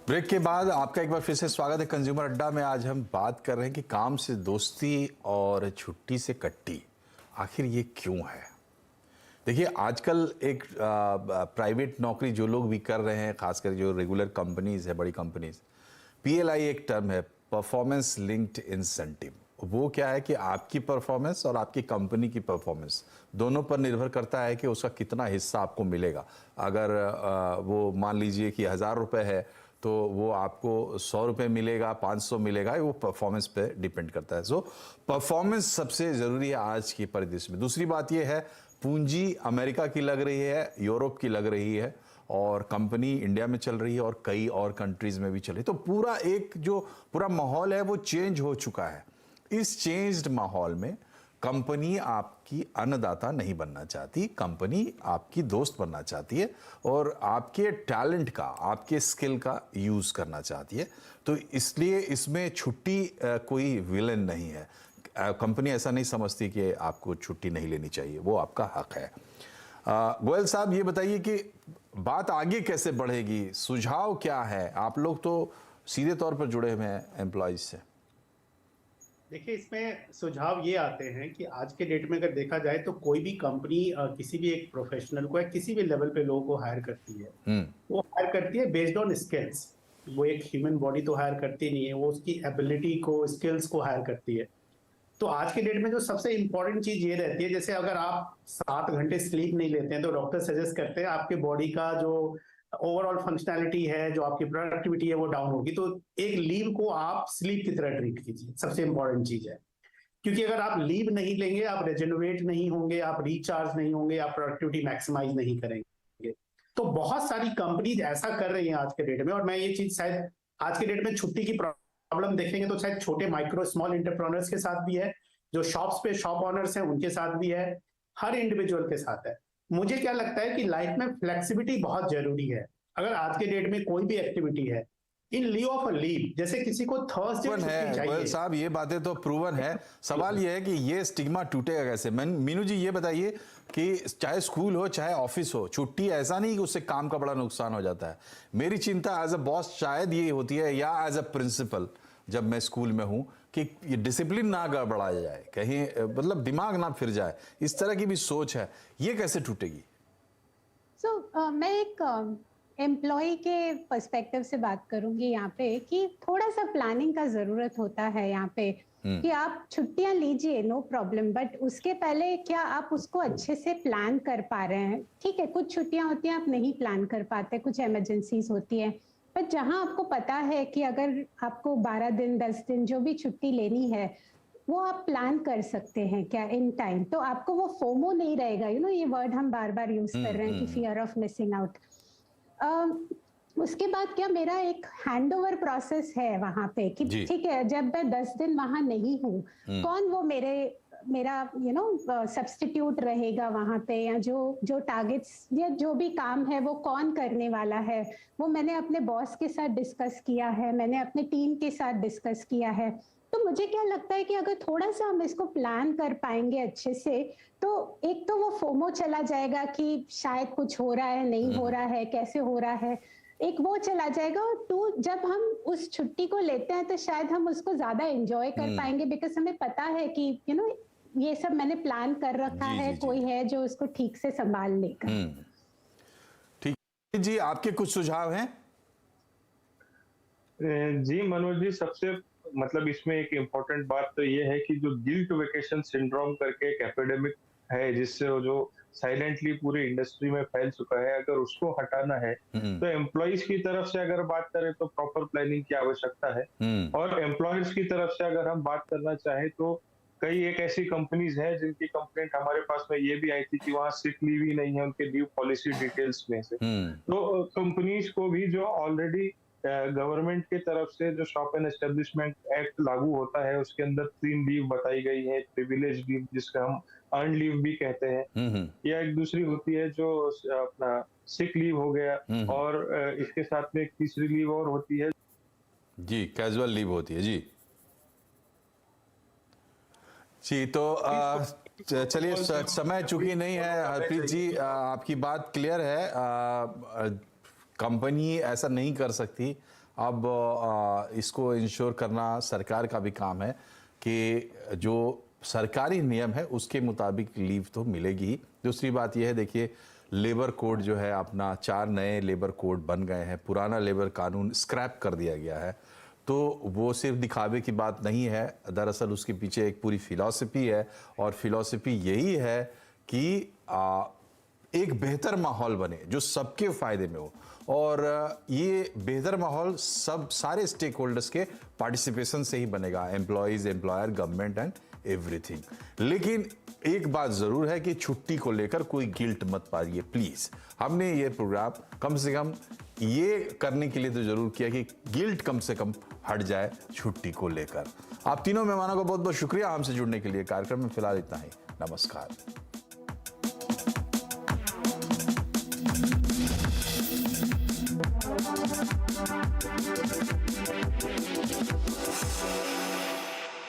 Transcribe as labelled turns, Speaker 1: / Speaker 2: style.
Speaker 1: Break के बाद आपका एक बार फिर से स्वागत है कंज्यूमर अड्डा में। आज हम बात कर रहे हैं कि काम से दोस्ती और छुट्टी से कट्टी आखिर ये क्यों है। देखिए, आजकल एक प्राइवेट नौकरी जो लोग भी कर रहे हैं, खासकर जो रेगुलर कंपनीज है, बड़ी कंपनीज, पीएलआई एक टर्म है, परफॉर्मेंस लिंक्ड इंसेंटिव। वो क्या है कि आपकी परफॉर्मेंस और आपकी कंपनी की परफॉर्मेंस दोनों पर निर्भर करता है कि उसका कितना हिस्सा आपको मिलेगा। अगर वो मान लीजिए कि 1000 रुपये है तो वो आपको 100 रुपये मिलेगा, 500 मिलेगा, वो परफॉर्मेंस पे डिपेंड करता है। सो परफॉर्मेंस सबसे ज़रूरी है आज की परिदृश्य में। दूसरी बात ये है, पूंजी अमेरिका की लग रही है, यूरोप की लग रही है, और कंपनी इंडिया में चल रही है और कई और कंट्रीज में भी चल रही है। तो पूरा एक जो पूरा माहौल है वो चेंज हो चुका है। इस चेंज्ड माहौल में कंपनी आपकी अन्नदाता नहीं बनना चाहती, कंपनी आपकी दोस्त बनना चाहती है और आपके टैलेंट का, आपके स्किल का यूज करना चाहती है। तो इसलिए इसमें छुट्टी कोई विलेन नहीं है। कंपनी ऐसा नहीं समझती कि आपको छुट्टी नहीं लेनी चाहिए, वो आपका हक है। गोयल साहब, ये बताइए कि बात आगे कैसे बढ़ेगी, सुझाव क्या है? आप लोग तो सीधे तौर पर जुड़े हुए हैं एम्प्लॉयज से।
Speaker 2: देखिए, इसमें सुझाव ये आते हैं कि आज के डेट में अगर देखा जाए तो कोई भी कंपनी किसी भी एक प्रोफेशनल को या किसी भी लेवल पे लोगों को हायर करती है, वो हायर करती है बेस्ड ऑन स्किल्स। वो एक ह्यूमन बॉडी तो हायर करती नहीं है, वो उसकी एबिलिटी को, स्किल्स को हायर करती है। तो आज के डेट में जो सबसे इंपॉर्टेंट चीज ये रहती है, जैसे अगर आप 7 घंटे स्लीप नहीं लेते हैं तो डॉक्टर सजेस्ट करते हैं आपके बॉडी का जो ओवरऑल फंक्शनैलिटी है, जो आपकी प्रोडक्टिविटी है, वो डाउन होगी। तो एक लीव को आप स्लीप की तरह ट्रीट कीजिए, सबसे इंपॉर्टेंट चीज है। क्योंकि अगर आप लीव नहीं लेंगे, आप रेजेनरेट नहीं होंगे, आप रिचार्ज नहीं होंगे, आप प्रोडक्टिविटी मैक्सिमाइज नहीं करेंगे। तो बहुत सारी कंपनीज ऐसा कर रही हैं आज के डेट में, और मैं ये चीज शायद आज के डेट में छुट्टी की प्रॉब्लम देखेंगे तो शायद छोटे माइक्रो स्मॉल एंटरप्रेन्योर्स के साथ भी है, जो शॉप्स पे शॉप ऑनर्स हैं उनके साथ भी है, हर इंडिविजुअल के साथ है। मुझे क्या लगता है कि लाइफ में फ्लेक्सिबिलिटी बहुत जरूरी है। अगर आज के डेट में कोई भी एक्टिविटी है इन लीव ऑफ अ लीव, जैसे किसी को थर्सडे
Speaker 1: प्रूवन
Speaker 2: छुट्टी
Speaker 1: है गोयल
Speaker 2: चाहिए।
Speaker 1: साहब, ये बातें तो प्रूवन है। सवाल ये है कि ये स्टिग्मा टूटेगा कैसे। मीनू जी, ये बताइए कि चाहे स्कूल हो चाहे ऑफिस हो, छुट्टी ऐसा नहीं कि उससे काम का बड़ा नुकसान हो जाता है। मेरी चिंता एज अ बॉस शायद ये होती है, या एज अ प्रिंसिपल जब मैं स्कूल में हूं, कि ये डिसिप्लिन ना गड़बड़ाया जाए, कहीं मतलब दिमाग ना फिर जाए, इस तरह की भी सोच है। ये कैसे टूटेगी?
Speaker 3: मैं एक एम्प्लॉय के पर्सपेक्टिव से बात करूंगी यहाँ पे कि थोड़ा सा प्लानिंग का जरूरत होता है यहाँ पे कि आप छुट्टियां लीजिए, नो प्रॉब्लम, बट उसके पहले क्या आप उसको अच्छे से प्लान कर पा रहे हैं? ठीक है, कुछ छुट्टियां होती हैं आप नहीं प्लान कर पाते, कुछ इमरजेंसीज होती है, पर जहां आपको पता है कि अगर आपको 12 दिन 10 दिन जो भी छुट्टी लेनी है वो आप प्लान कर सकते हैं क्या इन टाइम, तो आपको वो फोमो नहीं रहेगा। ये वर्ड हम बार बार यूज कर रहे हैं कि फियर ऑफ मिसिंग आउट। उसके बाद क्या मेरा एक हैंडओवर प्रोसेस है वहां पे कि ठीक है, जब मैं 10 दिन वहां नहीं हूँ, कौन वो मेरा सब्स्टिट्यूट रहेगा वहां पे, या जो टारगेट्स या जो भी काम है वो कौन करने वाला है, वो मैंने अपने बॉस के साथ डिस्कस किया है, मैंने अपने टीम के साथ डिस्कस किया है। तो मुझे क्या लगता है कि अगर थोड़ा सा हम इसको प्लान कर पाएंगे अच्छे से, तो एक तो वो फोमो चला जाएगा कि शायद कुछ हो रहा है, नहीं हो रहा है, कैसे हो रहा है, एक वो चला जाएगा। और टू, जब हम उस छुट्टी को लेते हैं तो शायद हम उसको ज्यादा एंजॉय कर पाएंगे, बिकॉज हमें पता है कि ये सब मैंने प्लान कर रखा है, कोई है जो उसको ठीक से संभाल लेगा।
Speaker 1: ठीक जी, आपके कुछ सुझाव हैं?
Speaker 4: जी मनोज जी, सबसे मतलब इसमें एक इम्पोर्टेंट बात तो ये है कि जो गिल्ट वेकेशन सिंड्रोम करके एक एपिडेमिक है, जिससे वो जो साइलेंटली पूरी इंडस्ट्री में फैल चुका है, अगर उसको हटाना है तो एम्प्लॉइज की तरफ से अगर बात करें तो प्रॉपर प्लानिंग की आवश्यकता है, और एम्प्लॉयर्स की तरफ से अगर हम बात करना चाहें तो कई एक ऐसी कंपनीज है जिनकी कंप्लेंट हमारे पास में ये भी आई थी कि वहाँ सिक लीव ही नहीं है उनके लीव पॉलिसी डिटेल्स में से। तो कंपनीज को भी जो ऑलरेडी गवर्नमेंट की तरफ से जो शॉप एंड एस्टेब्लिशमेंट एक्ट लागू होता है, उसके अंदर 3 लीव बताई गई है। प्रिविलेज लीव, जिसका हम अर्न लीव भी कहते हैं, या एक दूसरी होती है जो अपना सिक लीव हो गया, और इसके साथ में एक तीसरी लीव और होती है
Speaker 1: जी, कैजुअल लीव होती है। जी जी, तो चलिए, समय चूंकि नहीं है हरप्रीत जी, आपकी बात क्लियर है। कंपनी ऐसा नहीं कर सकती अब इसको इंश्योर करना सरकार का भी काम है कि जो सरकारी नियम है उसके मुताबिक लीव तो मिलेगी ही। दूसरी बात यह है, देखिए लेबर कोड जो है अपना 4 नए लेबर कोड बन गए हैं, पुराना लेबर कानून स्क्रैप कर दिया गया है। तो वो सिर्फ दिखावे की बात नहीं है, दरअसल उसके पीछे एक पूरी फिलॉसफी है, और फिलॉसफी यही है कि एक बेहतर माहौल बने जो सबके फायदे में हो, और ये बेहतर माहौल सब सारे स्टेक होल्डर्स के पार्टिसिपेशन से ही बनेगा, employees, employer, government and everything. लेकिन एक बात जरूर है कि छुट्टी को लेकर कोई गिल्ट मत पाइए प्लीज। हमने ये प्रोग्राम कम से कम ये करने के लिए तो जरूर किया कि गिल्ट कम से कम हट जाए छुट्टी को लेकर। आप तीनों मेहमानों का बहुत बहुत शुक्रिया हमसे जुड़ने के लिए। कार्यक्रम में फिलहाल इतना ही, नमस्कार।